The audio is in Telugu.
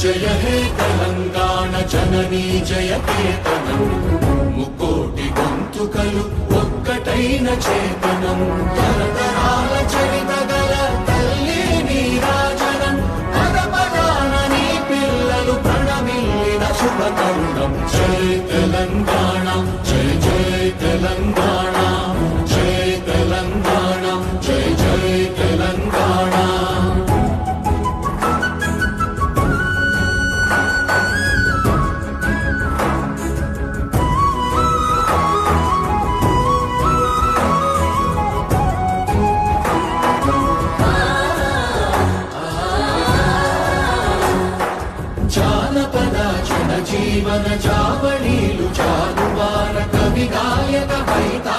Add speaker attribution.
Speaker 1: జయ హే తెలంగాణ జననీ జయ కేతనం ముకోటి గొంతుకలు ఒక్కటైన చేతనం తరతరాల చరిత గల తల్లి నీరాజనం పద పదాన నీ పిల్లలు ప్రణమిల్లిన శుభ తరుణం జయ తెలంగాణ జయ జయ తెలంగాణ జయ తెలంగాణ జయ జయ తెలంగాణ జీవన జావళీలు జాలువార కవి గాయక వైతా